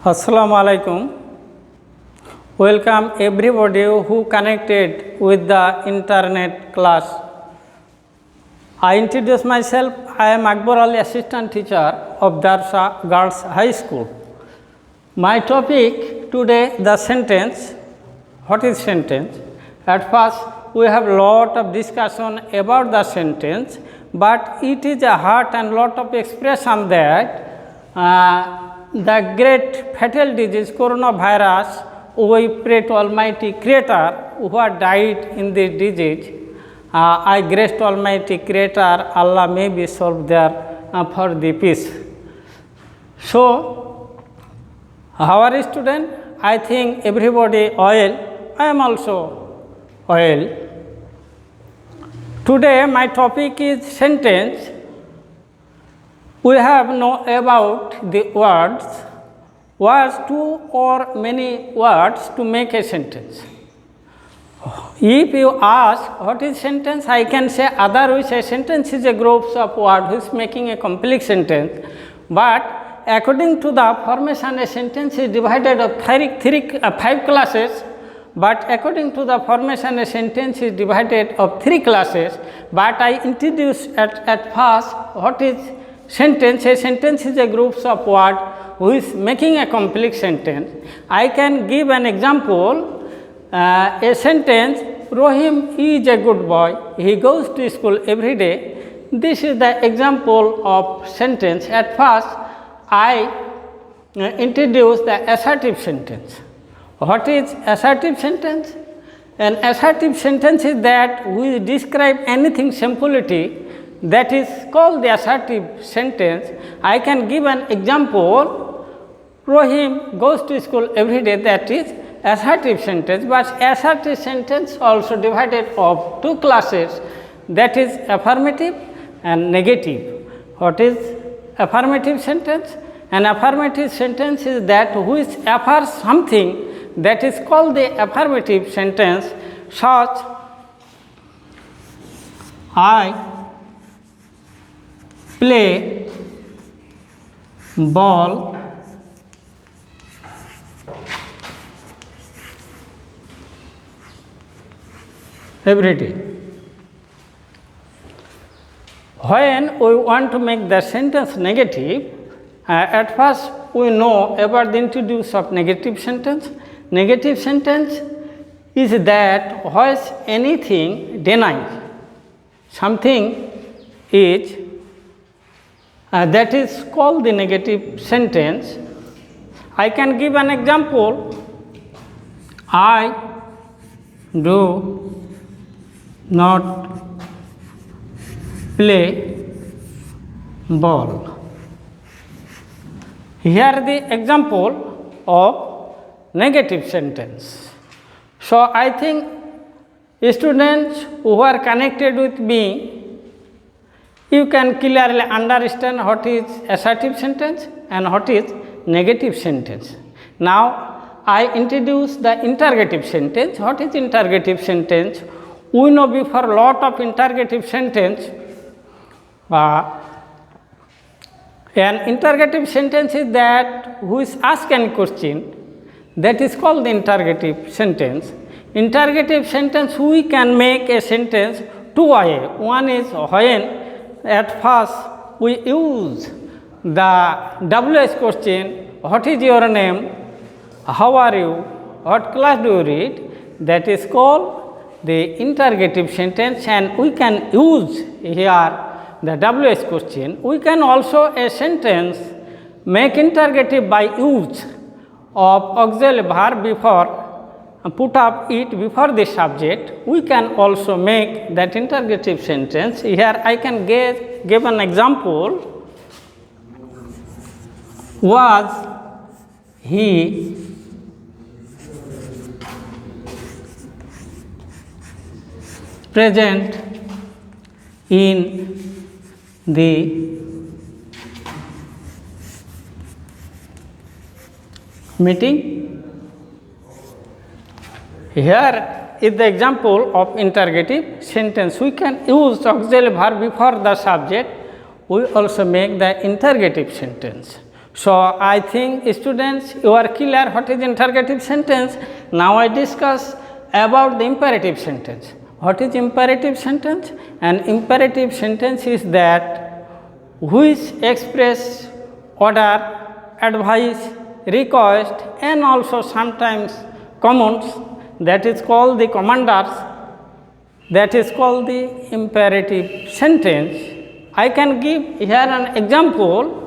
Assalamu alaikum. Welcome everybody who connected with the internet class. I introduce myself. I am Akbar Ali, assistant teacher of Darsa Girls High School. My topic today, the sentence. What is sentence? At first, we have lot of discussion about the sentence, but it is a hard and lot of expression that the great fatal disease coronavirus, we pray to Almighty Creator who had died in this disease. I grace to Almighty Creator, Allah may be solved there for the peace. So, our student, I think everybody oil, I am also oil. Today my topic is sentence. We have know about the words two or many words to make a sentence. If you ask what is sentence, I can say otherwise a sentence is a group of words which is making a complex sentence. But according to the formation, a sentence is divided of five classes. But according to the formation, a sentence is divided of three classes. But I introduce at first what is sentence. A sentence is a group of words who is making a complex sentence. I can give an example. A sentence, Rohim is a good boy. He goes to school every day. This is the example of sentence. At first, I introduce the assertive sentence. What is assertive sentence? An assertive sentence is that we describe anything simplicity. That is called the assertive sentence. I can give an example. Rohim goes to school every day. That is assertive sentence. But assertive sentence also divided of two classes. That is affirmative and negative. What is affirmative sentence? An affirmative sentence is that which affirms something. That is called the affirmative sentence. Such, I play ball every day. When we want to make the sentence negative, at first we know about the introduction of negative sentence. Negative sentence is that which anything denies something is that is called the negative sentence. I can give an example. I do not play ball. Here the example of negative sentence. So, I think students who are connected with me, you can clearly understand what is assertive sentence and what is negative sentence. Now, I introduce the interrogative sentence. What is interrogative sentence? We know before lot of interrogative sentence. An interrogative sentence is that who is asked any question. That is called the interrogative sentence. Interrogative sentence, we can make a sentence two ways. One is when at first we use the WH question, what is your name, how are you, what class do you read, that is called the interrogative sentence, and we can use here the WH question. We can also a sentence make interrogative by use of auxiliary verb before, put up it before the subject. We can also make that interrogative sentence. Here I can give an example. Was he present in the meeting? Here is the example of interrogative sentence. We can use auxiliary verb before the subject. We also make the interrogative sentence. So I think students, you are clear what is interrogative sentence. Now I discuss about the imperative sentence. What is imperative sentence? An imperative sentence is that which express order, advice, request and also sometimes commands, that is called the commanders, that is called the imperative sentence. I can give here an example.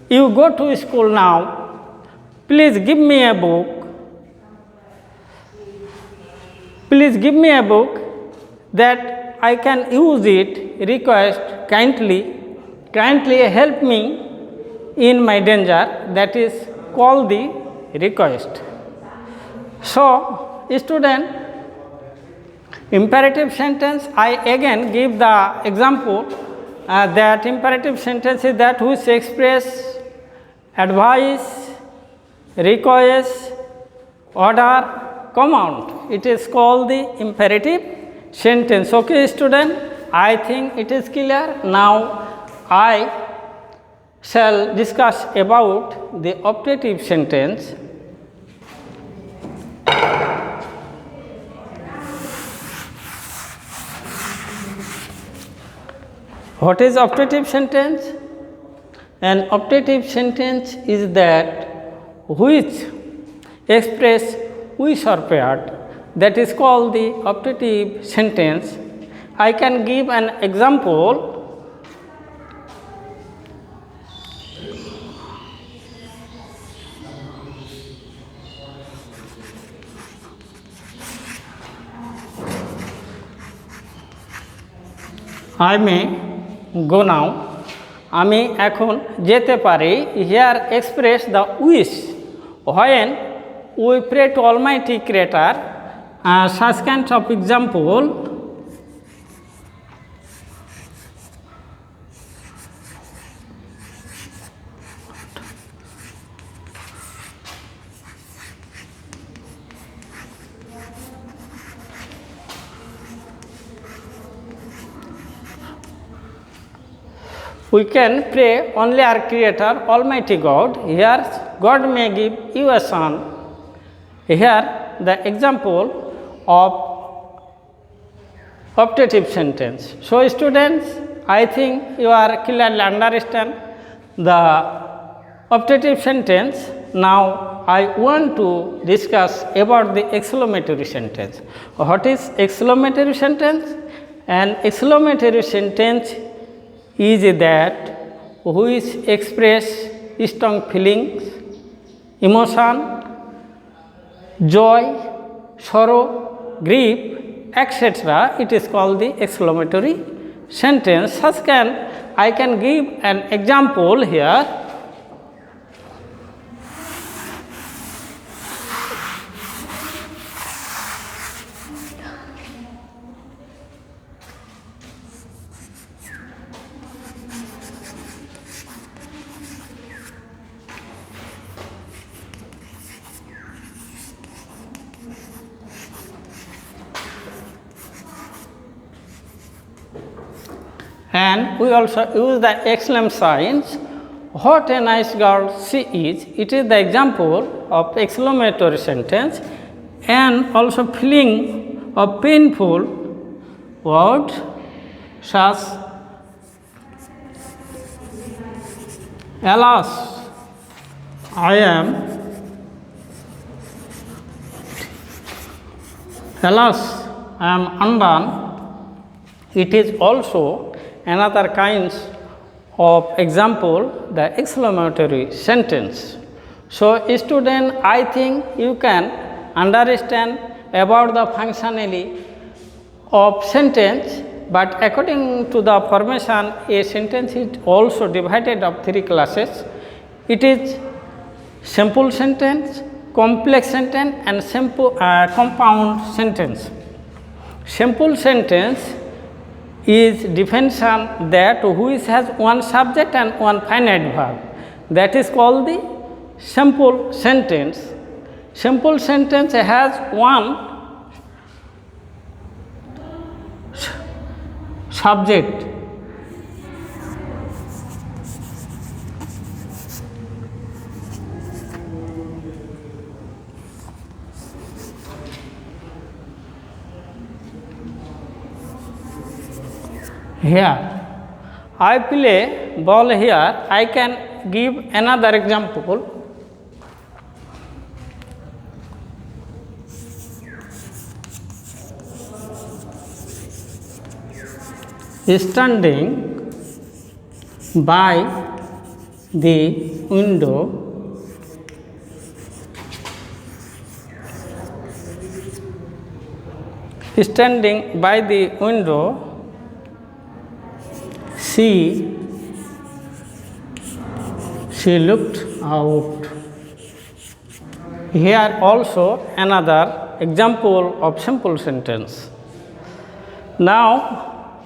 You go to school now, please give me a book. Please give me a book that I can use it, request kindly help me in my danger, that is called the request. So, student, imperative sentence, I again give the example that imperative sentence is that which express advice, request, order, command. It is called the imperative sentence. Okay, student, I think it is clear. Now, I shall discuss about the optative sentence. What is optative sentence? An optative sentence is that which express wish or paired, that is called the optative sentence. I can give an example. I may go now. আমি এখন যেতে পারি। Here express the wish when we pray to Almighty Creator. Such kind of example. We can pray only our Creator, Almighty God. Here, God may give you a son. Here, the example of optative sentence. So, students, I think you are clearly understand the optative sentence. Now, I want to discuss about the exclamatory sentence. What is exclamatory sentence? An exclamatory sentence is that which express strong feelings, emotion, joy, sorrow, grief, etc. It is called the exclamatory sentence. Such I can give an example here. And we also use the exclamation signs. What a nice girl she is. It is the example of exclamatory sentence. And also feeling of painful words such alas, I am, undone. It is also another kinds of example, the exclamatory sentence. So, student, I think you can understand about the functionality of sentence, but according to the formation, a sentence is also divided of 3 classes. It is simple sentence, complex sentence and compound sentence. Simple sentence is definition that which has one subject and one finite verb, that is called the simple sentence. Simple sentence has one subject Here I play ball here. I can give another example. Standing by the window, standing by the window, she looked out. Here also another example of simple sentence. Now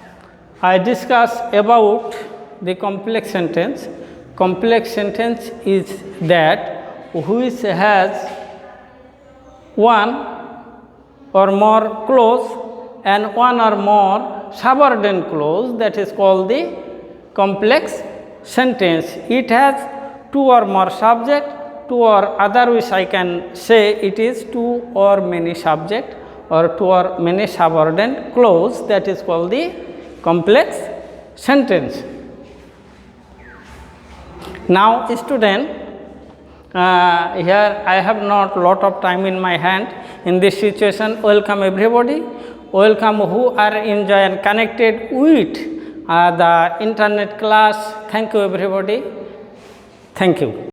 I discuss about the complex sentence. Complex sentence is that which has one or more clause and one or more subordinate clause, that is called the complex sentence. It has two or more subject, two or otherwise I can say it is two or many subject or two or many subordinate clause, that is called the complex sentence. Now student, here I have not lot of time in my hand. In this situation, welcome everybody, welcome who are enjoy and connected with the internet class. Thank you everybody, thank you.